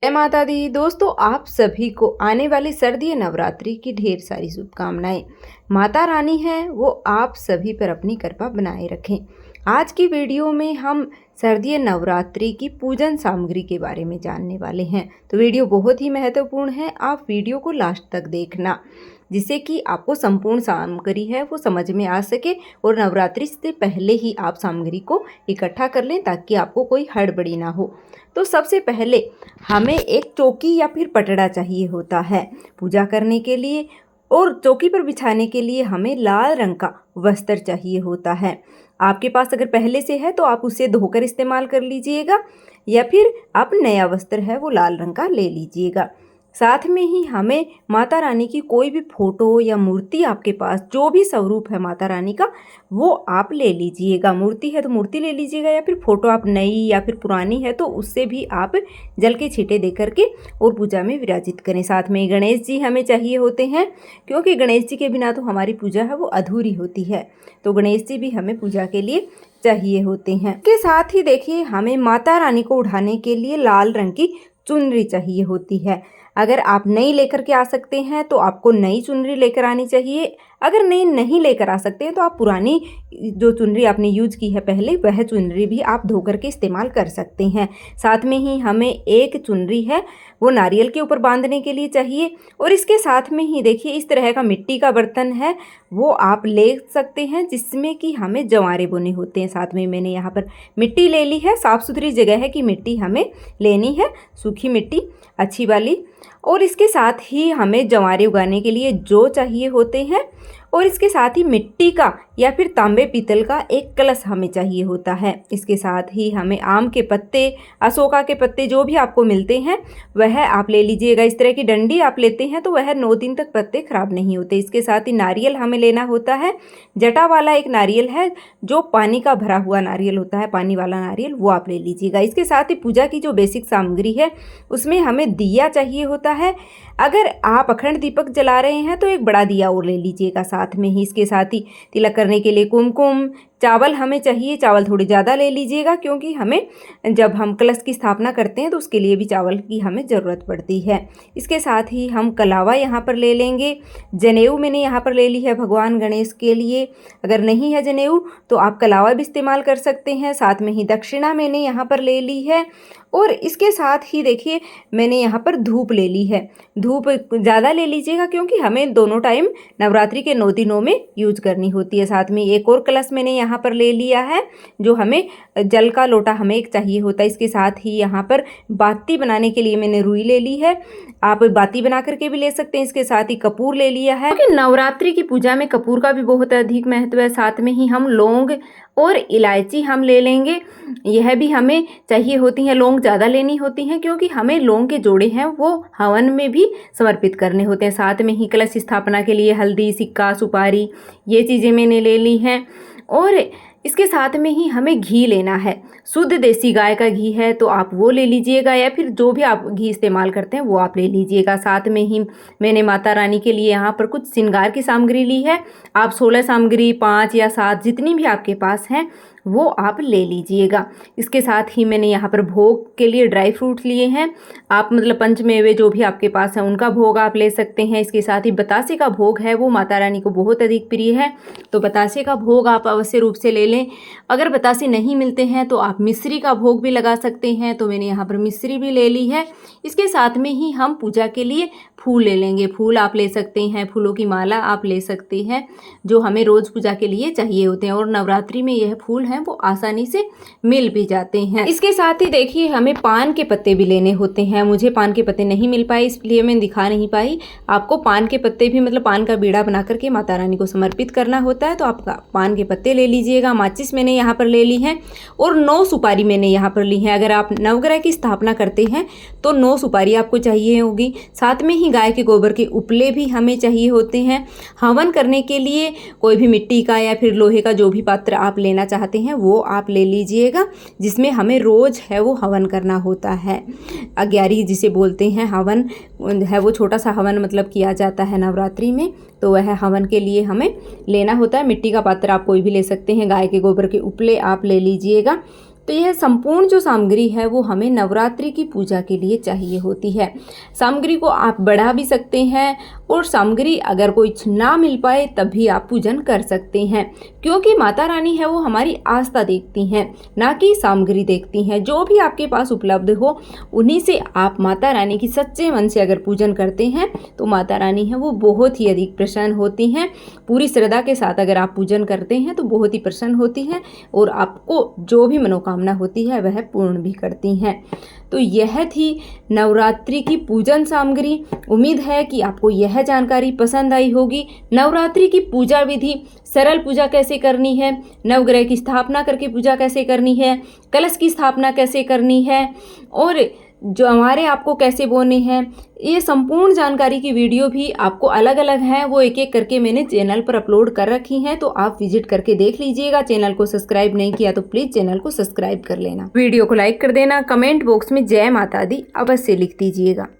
जय माता दी। दोस्तों, आप सभी को आने वाली सर्दी नवरात्रि की ढेर सारी शुभकामनाएं। माता रानी है वो आप सभी पर अपनी कृपा बनाए रखें। आज की वीडियो में हम सर्दी नवरात्रि की पूजन सामग्री के बारे में जानने वाले हैं, तो वीडियो बहुत ही महत्वपूर्ण है। आप वीडियो को लास्ट तक देखना, जिससे कि आपको संपूर्ण सामग्री है वो समझ में आ सके और नवरात्रि से पहले ही आप सामग्री को इकट्ठा कर लें ताकि आपको कोई हड़बड़ी ना हो। तो सबसे पहले हमें एक चौकी या फिर पटड़ा चाहिए होता है पूजा करने के लिए, और चौकी पर बिछाने के लिए हमें लाल रंग का वस्त्र चाहिए होता है। आपके पास अगर पहले से है तो आप उसे धोकर इस्तेमाल कर लीजिएगा, या फिर आप नया वस्त्र है वो लाल रंग का ले लीजिएगा। साथ में ही हमें माता रानी की कोई भी फोटो या मूर्ति, आपके पास जो भी स्वरूप है माता रानी का वो आप ले लीजिएगा। मूर्ति है तो मूर्ति ले लीजिएगा, या फिर फोटो आप नई या फिर पुरानी है तो उससे भी आप जल के छींटे दे करके और पूजा में विराजित करें। साथ में गणेश जी हमें चाहिए होते हैं, क्योंकि गणेश जी के बिना तो हमारी पूजा है वो अधूरी होती है, तो गणेश जी भी हमें पूजा के लिए चाहिए होते हैं। के साथ ही देखिए, हमें माता रानी को उठाने के लिए लाल रंग की चुनरी चाहिए होती है। अगर आप नई लेकर के आ सकते हैं तो आपको नई चुनरी लेकर आनी चाहिए। अगर नई नहीं लेकर आ सकते हैं तो आप पुरानी जो चुनरी आपने यूज की है पहले, वह चुनरी भी आप धो करके इस्तेमाल कर सकते हैं। साथ में ही हमें एक चुनरी है वो नारियल के ऊपर बांधने के लिए चाहिए, और इसके साथ में ही देखिए इस तरह का मिट्टी का बर्तन है वो आप ले सकते हैं, जिसमें कि हमें जवारे बुने होते हैं। साथ में मैंने यहाँ पर मिट्टी ले ली है, साफ़ सुथरी जगह है कि मिट्टी हमें लेनी है, सूखी मिट्टी अच्छी वाली। और इसके साथ ही हमें जवारे उगाने के लिए जो चाहिए होते हैं, और इसके साथ ही मिट्टी का या फिर तांबे पीतल का एक कलश हमें चाहिए होता है। इसके साथ ही हमें आम के पत्ते, अशोका के पत्ते जो भी आपको मिलते हैं वह आप ले लीजिएगा। इस तरह की डंडी आप लेते हैं तो वह 9 दिन तक पत्ते खराब नहीं होते। इसके साथ ही नारियल हमें लेना होता है, जटा वाला एक नारियल है जो पानी का भरा हुआ नारियल होता है, पानी वाला नारियल, वो आप ले लीजिएगा। इसके साथ ही पूजा की जो बेसिक सामग्री है उसमें हमें दिया चाहिए होता है। अगर आप अखंड दीपक जला रहे हैं तो एक बड़ा दिया और ले लीजिएगा साथ में ही। इसके साथ ही तिलक करने के लिए कुमकुम, चावल हमें चाहिए। चावल थोड़े ज़्यादा ले लीजिएगा, क्योंकि हमें जब हम कलश की स्थापना करते हैं तो उसके लिए भी चावल की हमें ज़रूरत पड़ती है। इसके साथ ही हम कलावा यहाँ पर ले लेंगे। जनेऊ मैंने यहाँ पर ले ली है भगवान गणेश के लिए। अगर नहीं है जनेऊ तो आप कलावा भी इस्तेमाल कर सकते हैं। साथ में ही दक्षिणा मैंने यहाँ पर ले ली है, और इसके साथ ही देखिए मैंने यहाँ पर धूप ले ली है। धूप ज़्यादा ले लीजिएगा, क्योंकि हमें दोनों टाइम नवरात्रि के 9 दिनों में यूज करनी होती है। साथ में एक और कलश मैंने यहाँ पर ले लिया है, जो हमें जल का लोटा हमें एक चाहिए होता है। इसके साथ ही यहाँ पर बाती बनाने के लिए मैंने रुई ले ली है, आप बाती बना करके भी ले सकते हैं। इसके साथ ही कपूर ले लिया है, क्योंकि नवरात्रि की पूजा में कपूर का भी बहुत अधिक महत्व है। साथ में ही हम लौंग और इलायची हम ले लेंगे, यह भी हमें चाहिए होती हैं। लौंग ज़्यादा लेनी होती हैं, क्योंकि हमें लौंग के जोड़े हैं वो हवन में भी समर्पित करने होते हैं। साथ में ही कलश स्थापना के लिए हल्दी, सिक्का, सुपारी, ये चीज़ें मैंने ले ली हैं। और इसके साथ में ही हमें घी लेना है। शुद्ध देसी गाय का घी है तो आप वो ले लीजिएगा, या फिर जो भी आप घी इस्तेमाल करते हैं वो आप ले लीजिएगा। साथ में ही मैंने माता रानी के लिए यहाँ पर कुछ श्रृंगार की सामग्री ली है। आप 16 सामग्री, 5 या 7 जितनी भी आपके पास हैं वो आप ले लीजिएगा। इसके साथ ही मैंने यहाँ पर भोग के लिए ड्राई फ्रूट लिए हैं। आप मतलब पंचमेवे जो भी आपके पास है उनका भोग आप ले सकते हैं। इसके साथ ही बतासे का भोग है वो माता रानी को बहुत अधिक प्रिय है, तो बतासे का भोग आप अवश्य रूप से ले लें। अगर बतासे नहीं मिलते हैं तो आप मिश्री का भोग भी लगा सकते हैं, तो मैंने यहाँ पर मिश्री भी ले ली है। इसके साथ में ही हम पूजा के लिए फूल ले लेंगे। फूल आप ले सकते हैं, फूलों की माला आप ले सकते हैं, जो हमें रोज़ पूजा के लिए चाहिए होते हैं, और नवरात्रि में यह फूल हैं वो आसानी से मिल भी जाते हैं। इसके साथ ही देखिए हमें पान के पत्ते भी लेने होते हैं। मुझे पान के पत्ते नहीं मिल पाए, इसलिए मैं दिखा नहीं पाई। आपको पान के पत्ते भी मतलब पान का बीड़ा बना करके माता रानी को समर्पित करना होता है, तो आप पान के पत्ते ले लीजिएगा। माचिस मैंने यहाँ पर ले ली है, और 9 सुपारी मैंने यहाँ पर ली है। अगर आप नवग्रह की स्थापना करते हैं तो 9 सुपारी आपको चाहिए होगी। साथ में ही गाय के गोबर के उपले भी हमें चाहिए होते हैं। हवन करने के लिए कोई भी मिट्टी का या फिर लोहे का जो भी पात्र आप लेना चाहते हैं वो आप ले लीजिएगा, जिसमें हमें रोज है वो हवन करना होता है। अग्यारी जिसे बोलते हैं हवन है, वो छोटा सा हवन मतलब किया जाता है नवरात्रि में, तो वह हवन के लिए हमें लेना होता है। मिट्टी का पात्र आप कोई भी ले सकते हैं, गाय के गोबर के उपले आप ले लीजिएगा। तो यह संपूर्ण जो सामग्री है वो हमें नवरात्रि की पूजा के लिए चाहिए होती है। सामग्री को आप बढ़ा भी सकते हैं और सामग्री अगर कोई ना मिल पाए तब भी आप पूजन कर सकते हैं, क्योंकि माता रानी है वो हमारी आस्था देखती हैं, ना कि सामग्री देखती हैं। जो भी आपके पास उपलब्ध हो उन्हीं से आप माता रानी की सच्चे मन से अगर पूजन करते हैं तो माता रानी है वो बहुत ही अधिक प्रसन्न होती हैं। पूरी श्रद्धा के साथ अगर आप पूजन करते हैं तो बहुत ही प्रसन्न होती हैं और आपको जो भी मनोकामना होती है वह पूर्ण भी करती हैं। तो यह थी नवरात्रि की पूजन सामग्री। उम्मीद है कि आपको यह जानकारी पसंद आई होगी। नवरात्रि की पूजा विधि, सरल पूजा कैसे करनी है, नवग्रह की स्थापना करके पूजा कैसे करनी है, कलश की स्थापना कैसे करनी है और जो हमारे आपको कैसे बोने हैं, ये संपूर्ण जानकारी की वीडियो भी आपको अलग अलग हैं, वो एक एक करके मैंने चैनल पर अपलोड कर रखी हैं, तो आप विजिट करके देख लीजिएगा। चैनल को सब्सक्राइब नहीं किया तो प्लीज़ चैनल को सब्सक्राइब कर लेना, वीडियो को लाइक कर देना, कमेंट बॉक्स में जय माता दी अवश्य लिख दीजिएगा।